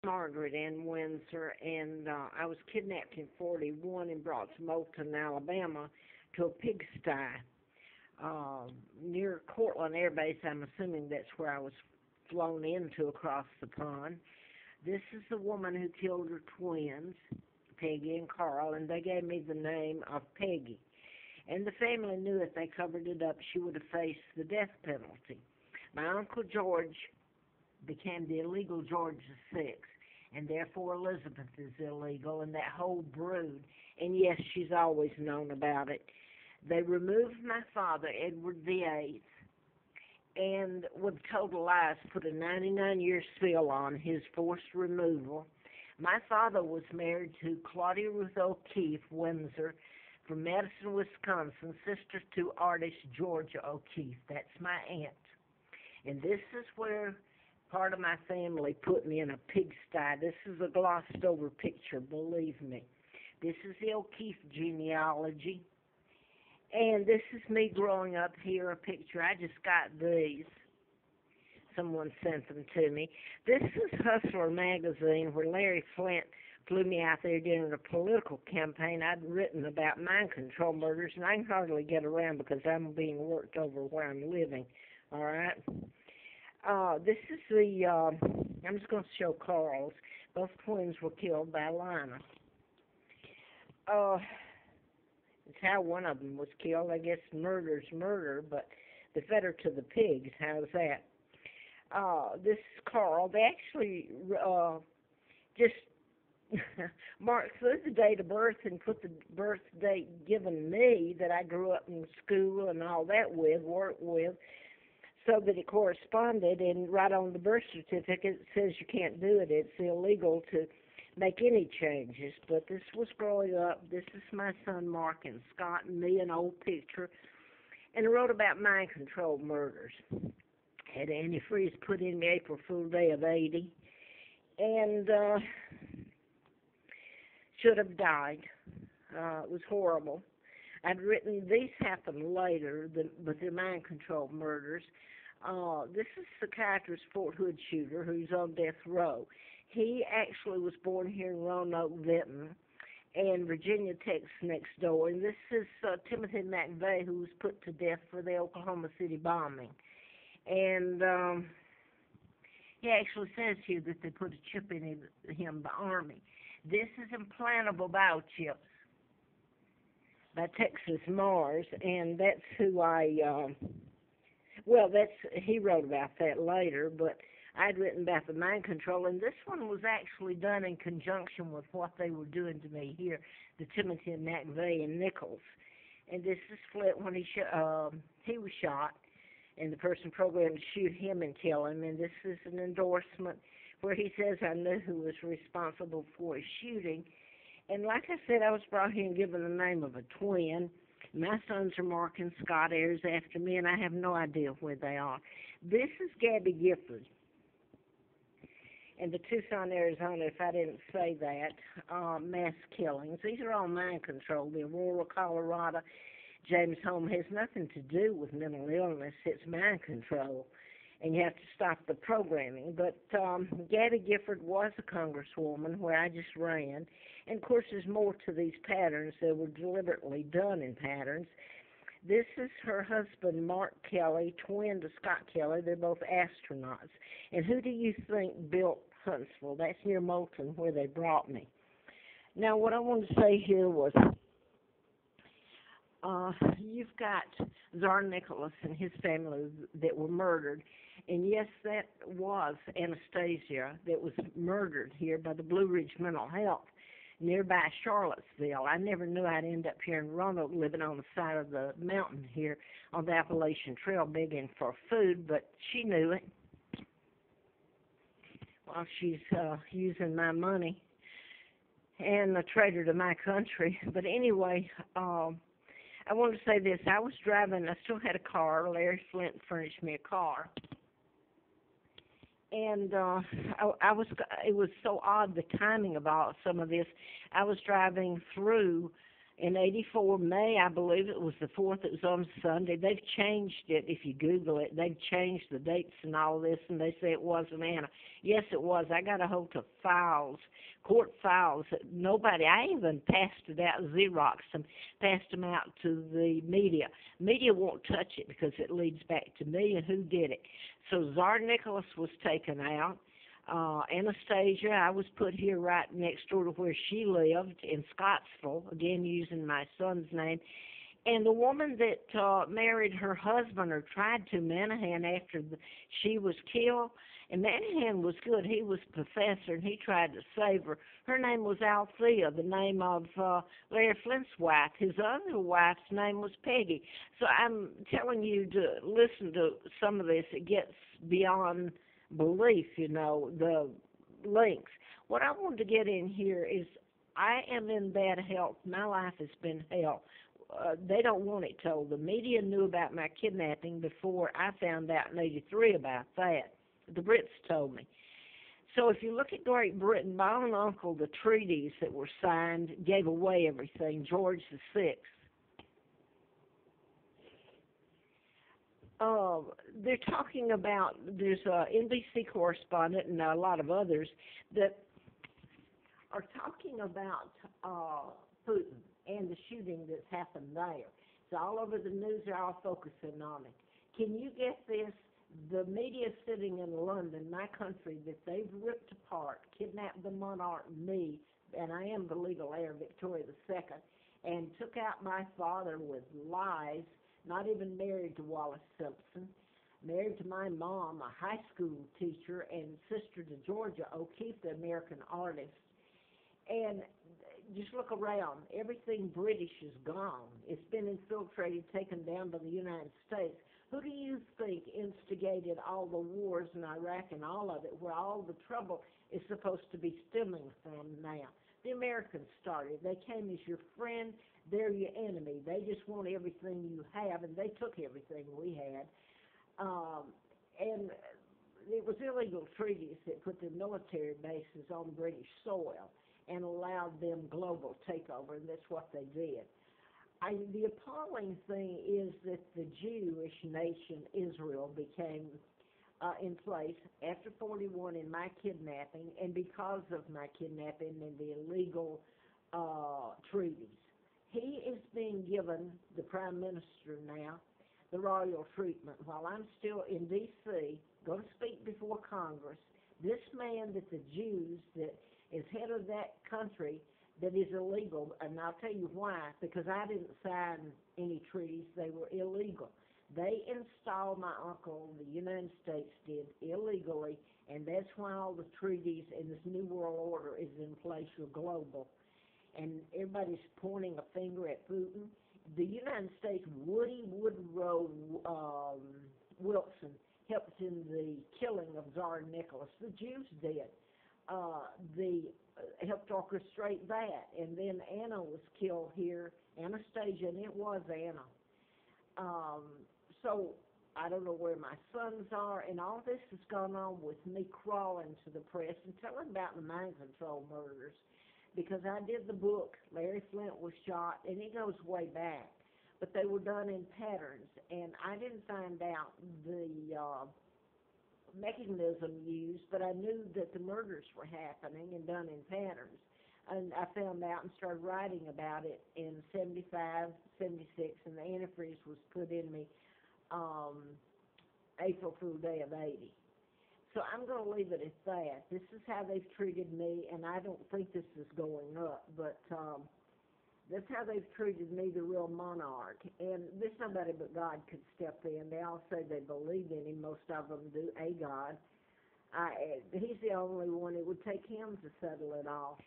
Margaret in Windsor, and I was kidnapped in 41 and brought to Moulton, Alabama, to a pigsty near Cortland Air Base. I'm assuming that's where I was flown into across the pond. This is the woman who killed her twins, Peggy and Carl, and they gave me the name of Peggy. And the family knew if they covered it up, she would have faced the death penalty. My Uncle George became the illegal George VI, and therefore Elizabeth is illegal, and that whole brood. And yes, she's always known about it. They removed my father, Edward VIII, and with total lies put a 99-year seal on his forced removal. My father was married to Claudia Ruth O'Keefe, Windsor, from Madison, Wisconsin, sister to artist Georgia O'Keefe. That's my aunt. And this is where part of my family put me in a pigsty. This is a glossed over picture, believe me. This is the O'Keefe genealogy. And this is me growing up here, a picture. I just got these. Someone sent them to me. This is Hustler magazine, where Larry Flint flew me out there during a political campaign. I'd written about mind control murders, and I can hardly get around because I'm being worked over where I'm living. All right? This is the, I'm just going to show Carl's. Both twins were killed by Lina. It's how one of them was killed. I guess murder's murder, but they fed her to the pigs. How's that? This is Carl. They actually just marked through the date of birth and put the birth date given me that I grew up in school and all that with, worked with, so that it corresponded. And right on the birth certificate it says you can't do it. It's illegal to make any changes. But this was growing up. This is my son Mark and Scott and me, an old picture. And I wrote about mind control murders. Had antifreeze put in me April Fool Day of 80. And should have died. It was horrible. I'd written, these happened later, but they're mind control murders. This is psychiatrist Fort Hood shooter who's on death row. He actually was born here in Roanoke, Vinton, and Virginia Tech's next door. And this is Timothy McVeigh, who was put to death for the Oklahoma City bombing. And he actually says here that they put a chip in him, the Army. This is implantable biochips by Texas Mars, and that's who he wrote about that later, but I'd written about the mind control, and this one was actually done in conjunction with what they were doing to me here, the Timothy McVeigh and Nichols. And this is Flint when he was shot, and the person programmed to shoot him and kill him, and this is an endorsement where he says, I knew who was responsible for his shooting. And like I said, I was brought here and given the name of a twin. My sons are Mark and Scott, heirs after me, and I have no idea where they are. This is Gabby Gifford in the Tucson, Arizona, if I didn't say that, mass killings. These are all mind control. The Aurora, Colorado, James Home has nothing to do with mental illness. It's mind control, and you have to stop the programming. But Gabby Gifford was a congresswoman where I just ran. And, of course, there's more to these patterns that were deliberately done in patterns. This is her husband, Mark Kelly, twin to Scott Kelly. They're both astronauts. And who do you think built Huntsville? That's near Moulton, where they brought me. Now, what I wanted to say here was you've got Tsar Nicholas and his family that were murdered. And, yes, that was Anastasia that was murdered here by the Blue Ridge Mental Health nearby Charlottesville. I never knew I'd end up here in Roanoke living on the side of the mountain here on the Appalachian Trail begging for food, but she knew it. Well, she's using my money and a traitor to my country. But anyway, I want to say this. I was driving. I still had a car. Larry Flint furnished me a car. And it was so odd, the timing of some of this. I was driving through In 84 May, I believe it was the 4th, it was on Sunday. They've changed it. If you Google it, they've changed the dates and all this, and they say it wasn't Anna. Yes, it was. I got a hold of files, court files. Nobody, I even passed it out, Xeroxed them, passed them out to the media. Media won't touch it because it leads back to me and who did it. So Tsar Nicholas was taken out. Anastasia, I was put here right next door to where she lived in Scottsville, again using my son's name. And the woman that married her husband or tried to, Manahan, after she was killed, and Manahan was good. He was professor, and he tried to save her. Her name was Althea, the name of Larry Flint's wife. His other wife's name was Peggy. So I'm telling you to listen to some of this. It gets beyond belief, the links. What I wanted to get in here is I am in bad health. My life has been hell. They don't want it told. The media knew about my kidnapping before I found out in '83 about that. The Brits told me. So if you look at Great Britain, my own uncle, the treaties that were signed gave away everything, George VI. They're talking about, there's an NBC correspondent and a lot of others that are talking about Putin and the shooting that's happened there. It's all over the news. They're all focusing on it. Can you get this? The media sitting in London, my country, that they've ripped apart, kidnapped the monarch, me, and I am the legal heir, Victoria II, and took out my father with lies, not even married to Wallace Simpson, married to my mom, a high school teacher, and sister to Georgia O'Keeffe, the American artist. And just look around. Everything British is gone. It's been infiltrated, taken down by the United States. Who do you think instigated all the wars in Iraq and all of it, where all the trouble is supposed to be stemming from now? The Americans started. They came as your friend. They're your enemy. They just want everything you have, and they took everything we had. And it was illegal treaties that put their military bases on British soil and allowed them global takeover, and that's what they did. The appalling thing is that the Jewish nation, Israel, became in place after 41 in my kidnapping, and because of my kidnapping and the illegal treaties. He is being given, the Prime Minister now, the royal treatment. While I'm still in D.C., going to speak before Congress, this man that the Jews, that is head of that country, that is illegal, and I'll tell you why, because I didn't sign any treaties. They were illegal. They installed my uncle, the United States did, illegally, and that's why all the treaties in this New World Order is in place for global. And everybody's pointing a finger at Putin. The United States, Woody Woodrow Wilson helped in the killing of Tsar Nicholas. The Jews did. Helped orchestrate that. And then Anna was killed here, Anastasia, and it was Anna. So I don't know where my sons are, and all this has gone on with me crawling to the press and telling about the mind control murders, because I did the book. Larry Flint was shot, and it goes way back, but they were done in patterns, and I didn't find out the mechanism used, but I knew that the murders were happening and done in patterns. And I found out and started writing about it in 75, 76, and the antifreeze was put in me April Fool Day of 80. So I'm going to leave it at that. This is how they've treated me, and I don't think this is going up, but that's how they've treated me, the real monarch. And there's nobody but God could step in. They all say they believe in him. Most of them do, a God. He's the only one. It would take him to settle it all.